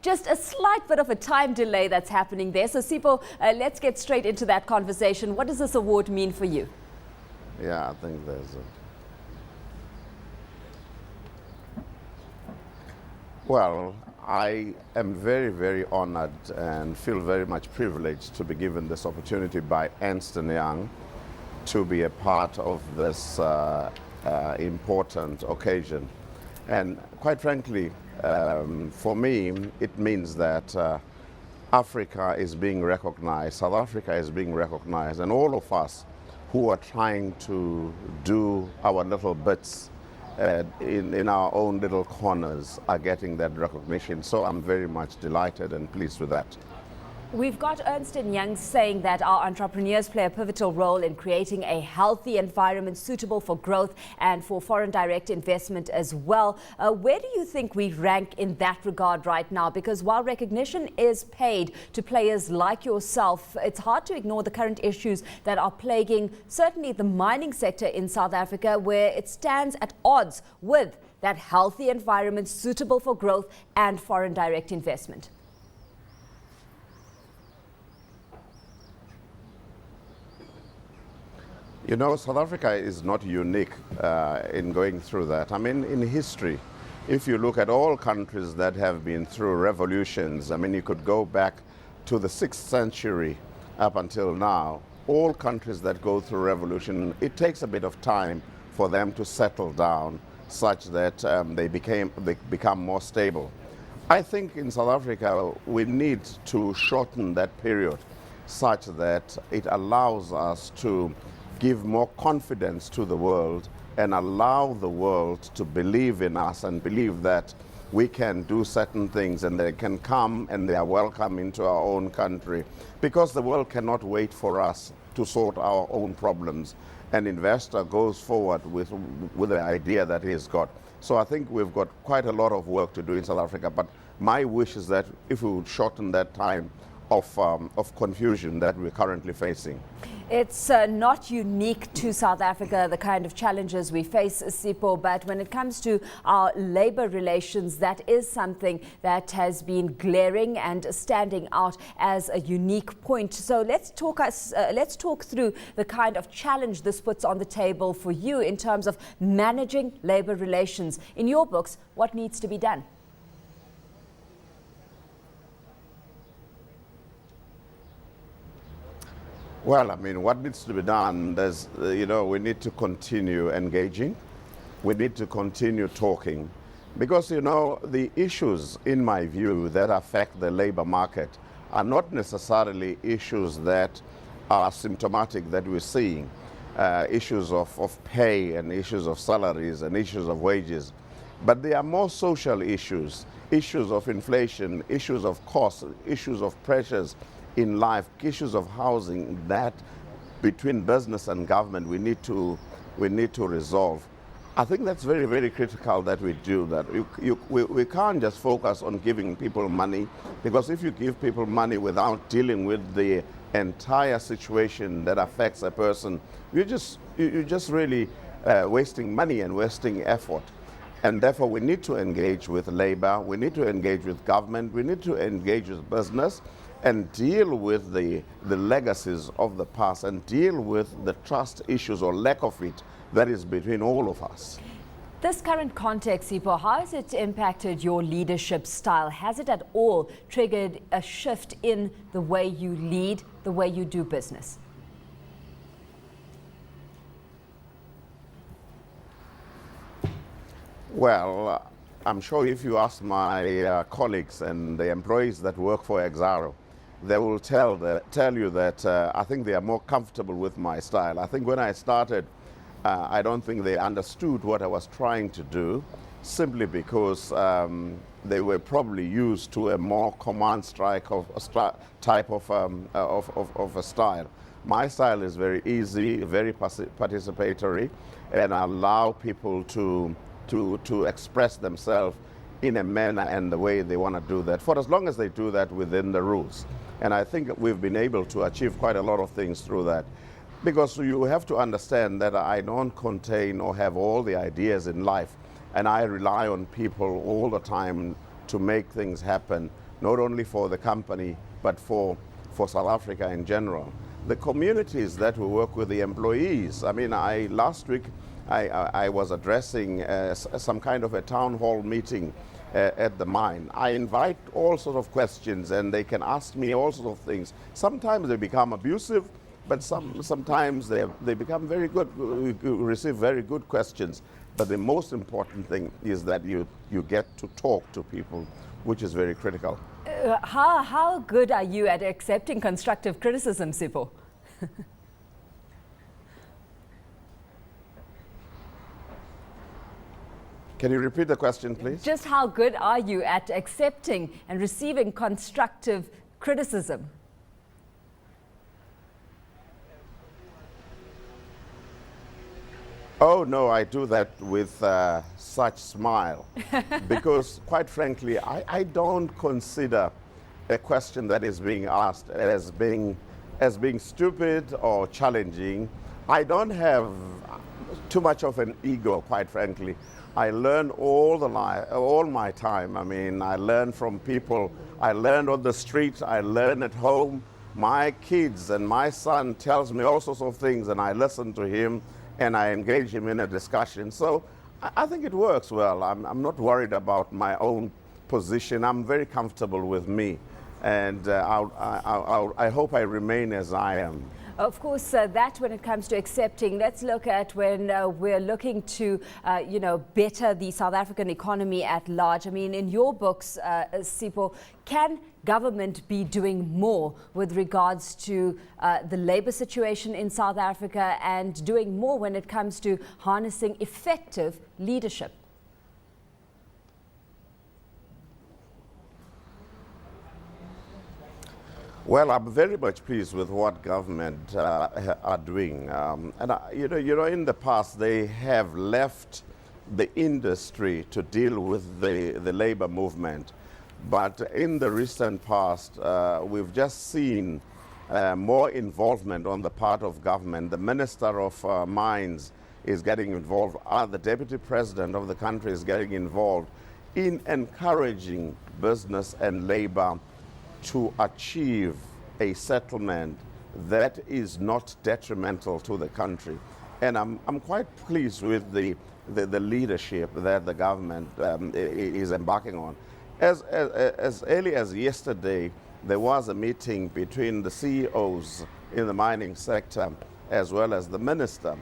just a slight bit of a time delay that's happening there. So Sipho, let's get straight into that conversation. What does this award mean for you? Yeah, I think there's Well, I am very, very honored and feel very much privileged to be given this opportunity by Ernst & Young to be a part of this important occasion. And quite frankly, for me, it means that Africa is being recognized, South Africa is being recognized, and all of us who are trying to do our little bits in our own little corners are getting that recognition. So I'm very much delighted and pleased with that. We've got Ernst & Young saying that our entrepreneurs play a pivotal role in creating a healthy environment suitable for growth and for foreign direct investment as well. Where do you think we rank in that regard right now? Because while recognition is paid to players like yourself, it's hard to ignore the current issues that are plaguing certainly the mining sector in South Africa, where it stands at odds with that healthy environment suitable for growth and foreign direct investment. You know, South Africa is not unique in going through that. I mean, in history, if you look at all countries that have been through revolutions, I mean, you could go back to the 6th century up until now. All countries that go through revolution, it takes a bit of time for them to settle down such that they become more stable. I think in South Africa, we need to shorten that period such that it allows us to give more confidence to the world and allow the world to believe in us and believe that we can do certain things and they can come and they are welcome into our own country, because the world cannot wait for us to sort our own problems. An investor goes forward with the idea that he's got. So I think we've got quite a lot of work to do in South Africa, but my wish is that if we would shorten that time of confusion that we're currently facing. It's not unique to South Africa, the kind of challenges we face, Sipho, but when it comes to our labor relations, that is something that has been glaring and standing out as a unique point. So let's talk through the kind of challenge this puts on the table for you in terms of managing labor relations. In your books, what needs to be done? Well, I mean, what needs to be done, we need to continue engaging. We need to continue talking. Because, the issues, in my view, that affect the labor market are not necessarily issues that are symptomatic that we're seeing. Issues of pay and issues of salaries and issues of wages. But they are more social issues, issues of inflation, issues of costs, issues of pressures in life, issues of housing that between business and government we need to resolve. I think that's very, very critical that we do that. We can't just focus on giving people money, because if you give people money without dealing with the entire situation that affects a person, you're just really wasting money and wasting effort. And therefore we need to engage with labor, we need to engage with government, we need to engage with business and deal with the legacies of the past and deal with the trust issues or lack of it that is between all of us. This current context, Sipho, how has it impacted your leadership style? Has it at all triggered a shift in the way you lead, the way you do business? Well, I'm sure if you ask my colleagues and the employees that work for Exxaro, they will tell you that I think they are more comfortable with my style. I think when I started, I don't think they understood what I was trying to do, simply because they were probably used to a more command strike type of a style. My style is very easy, very participatory, and allow people to express themselves in a manner and the way they want to do that, for as long as they do that within the rules. And I think we've been able to achieve quite a lot of things through that. Because you have to understand that I don't contain or have all the ideas in life, and I rely on people all the time to make things happen, not only for the company, but for South Africa in general. The communities that we work with, the employees. I mean, last week I was addressing some kind of a town hall meeting at the mine. I invite all sorts of questions, and they can ask me all sorts of things. Sometimes they become abusive, but sometimes they become very good, receive very good questions. But the most important thing is that you get to talk to people, which is very critical. How good are you at accepting constructive criticism, Sipho? Can you repeat the question, please? Just how good are you at accepting and receiving constructive criticism? Oh, no, I do that with such smile. Because, quite frankly, I don't consider a question that is being asked as being stupid or challenging. I don't have too much of an ego, quite frankly. I learn all my time. I mean, I learn from people. I learn on the street. I learn at home. My kids and my son tells me all sorts of things, and I listen to him, and I engage him in a discussion. So I think it works well. I'm not worried about my own position. I'm very comfortable with me, and I hope I remain as I am. Of course, that when it comes to accepting, let's look at when we're looking to, better the South African economy at large. I mean, in your books, Sipho, can government be doing more with regards to the labor situation in South Africa and doing more when it comes to harnessing effective leadership? Well, I'm very much pleased with what government are doing. In the past, they have left the industry to deal with the labor movement. But in the recent past, we've just seen more involvement on the part of government. The Minister of Mines is getting involved. The Deputy President of the country is getting involved in encouraging business and labor to achieve a settlement that is not detrimental to the country. And I'm quite pleased with the leadership that the government is embarking on. As early as yesterday, there was a meeting between the CEOs in the mining sector as well as the minister,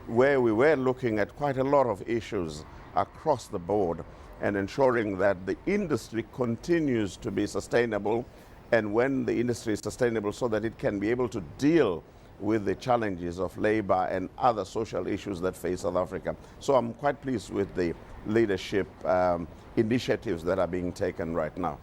where we were looking at quite a lot of issues across the board and ensuring that the industry continues to be sustainable, and when the industry is sustainable, so that it can be able to deal with the challenges of labor and other social issues that face South Africa. So I'm quite pleased with the leadership initiatives that are being taken right now.